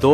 2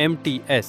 MTS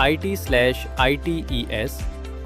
IT/ITES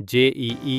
JEE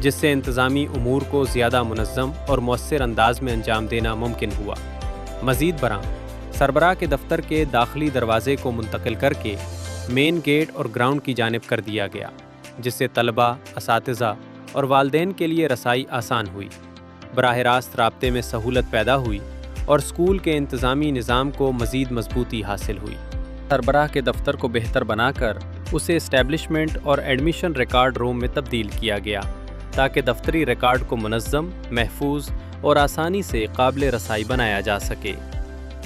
جس سے انتظامی امور کو زیادہ منظم اور مؤثر انداز میں انجام دینا ممکن ہوا۔ مزید برآں سربراہ کے دفتر کے داخلی دروازے کو منتقل کر کے مین گیٹ اور گراؤنڈ کی جانب کر دیا گیا، جس سے طلباء، اساتذہ اور والدین کے لیے رسائی آسان ہوئی، براہ راست رابطے میں سہولت پیدا ہوئی اور اسکول کے انتظامی نظام کو مزید مضبوطی حاصل ہوئی۔ سربراہ کے دفتر کو بہتر بنا کر اسے اسٹیبلشمنٹ اور ایڈمیشن ریکارڈ روم میں تبدیل کیا گیا تاکہ دفتری ریکارڈ کو منظم، محفوظ اور آسانی سے قابل رسائی بنایا جا سکے۔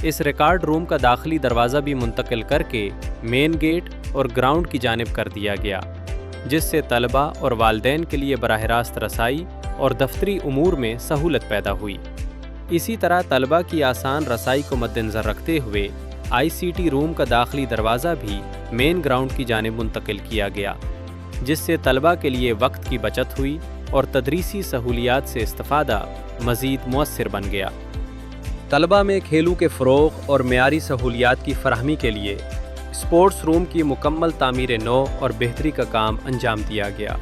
اس ریکارڈ روم کا داخلی دروازہ بھی منتقل کر کے مین گیٹ اور گراؤنڈ کی جانب کر دیا گیا، جس سے طلباء اور والدین کے لیے براہ راست رسائی اور دفتری امور میں سہولت پیدا ہوئی۔ اسی طرح طلباء کی آسان رسائی کو مد نظر رکھتے ہوئے آئی سی ٹی روم کا داخلی دروازہ بھی مین گراؤنڈ کی جانب منتقل کیا گیا، جس سے طلباء کے لیے وقت کی بچت ہوئی اور تدریسی سہولیات سے استفادہ مزید مؤثر بن گیا۔ طلباء میں کھیلوں کے فروغ اور معیاری سہولیات کی فراہمی کے لیے اسپورٹس روم کی مکمل تعمیر نو اور بہتری کا کام انجام دیا گیا۔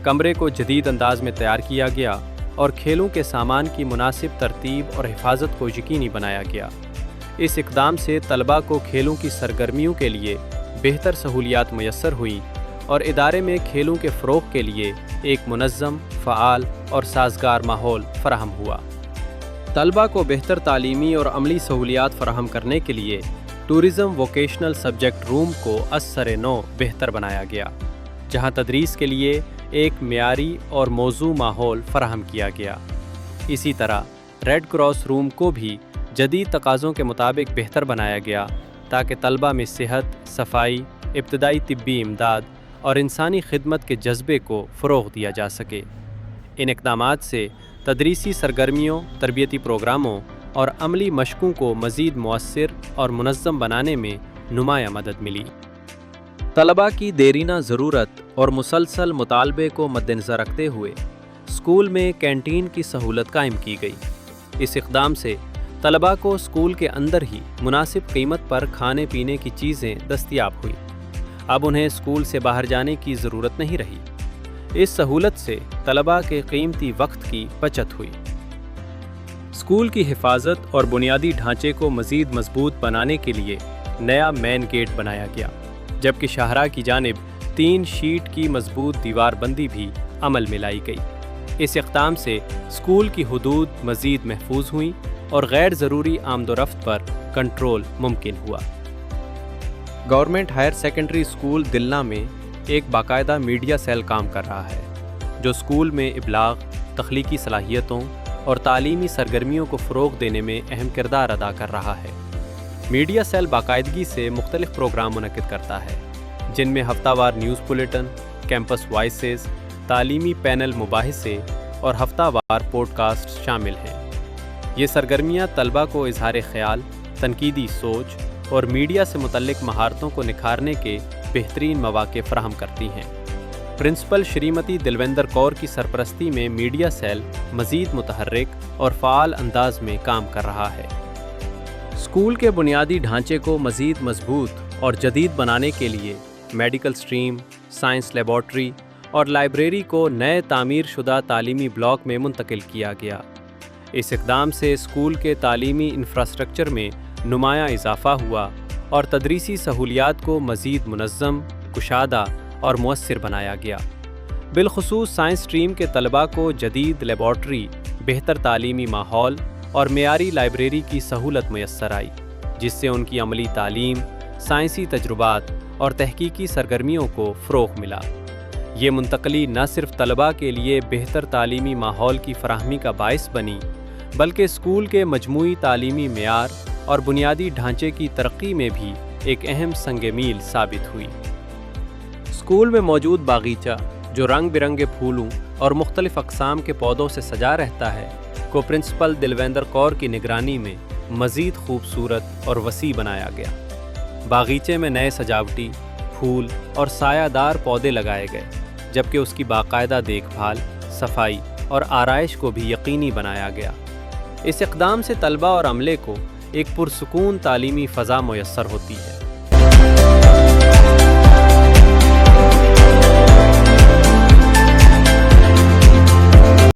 کمرے کو جدید انداز میں تیار کیا گیا اور کھیلوں کے سامان کی مناسب ترتیب اور حفاظت کو یقینی بنایا گیا۔ اس اقدام سے طلباء کو کھیلوں کی سرگرمیوں کے لیے بہتر سہولیات میسر ہوئیں اور ادارے میں کھیلوں کے فروغ کے لیے ایک منظم، فعال اور سازگار ماحول فراہم ہوا۔ طلباء کو بہتر تعلیمی اور عملی سہولیات فراہم کرنے کے لیے ٹورزم ووکیشنل سبجیکٹ روم کو از سر نو بہتر بنایا گیا، جہاں تدریس کے لیے ایک معیاری اور موزوں ماحول فراہم کیا گیا۔ اسی طرح ریڈ کراس روم کو بھی جدید تقاضوں کے مطابق بہتر بنایا گیا تاکہ طلباء میں صحت، صفائی، ابتدائی طبی امداد اور انسانی خدمت کے جذبے کو فروغ دیا جا سکے۔ ان اقدامات سے تدریسی سرگرمیوں، تربیتی پروگراموں اور عملی مشقوں کو مزید مؤثر اور منظم بنانے میں نمایاں مدد ملی۔ طلباء کی دیرینہ ضرورت اور مسلسل مطالبے کو مدنظر رکھتے ہوئے اسکول میں کینٹین کی سہولت قائم کی گئی۔ اس اقدام سے طلباء کو اسکول کے اندر ہی مناسب قیمت پر کھانے پینے کی چیزیں دستیاب ہوئیں۔ اب انہیں اسکول سے باہر جانے کی ضرورت نہیں رہی۔ اس سہولت سے طلباء کے قیمتی وقت کی بچت ہوئی۔ اسکول کی حفاظت اور بنیادی ڈھانچے کو مزید مضبوط بنانے کے لیے نیا مین گیٹ بنایا گیا، جبکہ شاہراہ کی جانب 3 شیٹ کی مضبوط دیوار بندی بھی عمل میں لائی گئی۔ اس اقدام سے اسکول کی حدود مزید محفوظ ہوئیں اور غیر ضروری آمد و رفت پر کنٹرول ممکن ہوا۔ گورنمنٹ ہائر سیکنڈری اسکول دلنا میں ایک باقاعدہ میڈیا سیل کام کر رہا ہے، جو اسکول میں ابلاغ، تخلیقی صلاحیتوں اور تعلیمی سرگرمیوں کو فروغ دینے میں اہم کردار ادا کر رہا ہے۔ میڈیا سیل باقاعدگی سے مختلف پروگرام منعقد کرتا ہے، جن میں ہفتہ وار نیوز بلیٹن، کیمپس وائسز، تعلیمی پینل مباحثے اور ہفتہ وار پوڈ کاسٹ شامل ہیں۔ یہ سرگرمیاں طلباء کو اظہار خیال، تنقیدی سوچ اور میڈیا سے متعلق مہارتوں کو نکھارنے کے بہترین مواقع فراہم کرتی ہیں۔ پرنسپل شریمتی دلوندر کور کی سرپرستی میں میڈیا سیل مزید متحرک اور فعال انداز میں کام کر رہا ہے۔ اسکول کے بنیادی ڈھانچے کو مزید مضبوط اور جدید بنانے کے لیے میڈیکل اسٹریم، سائنس لیبارٹری اور لائبریری کو نئے تعمیر شدہ تعلیمی بلاک میں منتقل کیا گیا۔ اس اقدام سے اسکول کے تعلیمی انفراسٹرکچر میں نمایاں اضافہ ہوا اور تدریسی سہولیات کو مزید منظم، کشادہ اور مؤثر بنایا گیا۔ بالخصوص سائنس اسٹریم کے طلباء کو جدید لیبارٹری، بہتر تعلیمی ماحول اور معیاری لائبریری کی سہولت میسر آئی، جس سے ان کی عملی تعلیم، سائنسی تجربات اور تحقیقی سرگرمیوں کو فروغ ملا۔ یہ منتقلی نہ صرف طلباء کے لیے بہتر تعلیمی ماحول کی فراہمی کا باعث بنی، بلکہ اسکول کے مجموعی تعلیمی معیار اور بنیادی ڈھانچے کی ترقی میں بھی ایک اہم سنگ میل ثابت ہوئی۔ اسکول میں موجود باغیچہ، جو رنگ برنگے پھولوں اور مختلف اقسام کے پودوں سے سجا رہتا ہے، کو پرنسپل دلوندر کور کی نگرانی میں مزید خوبصورت اور وسیع بنایا گیا۔ باغیچے میں نئے سجاوٹی، پھول اور سایہ دار پودے لگائے گئے، جبکہ اس کی باقاعدہ دیکھ بھال، صفائی اور آرائش کو بھی یقینی بنایا گیا۔ اس اقدام سے طلباء اور عملے کو ایک پرسکون تعلیمی فضا میسر ہوتی ہے،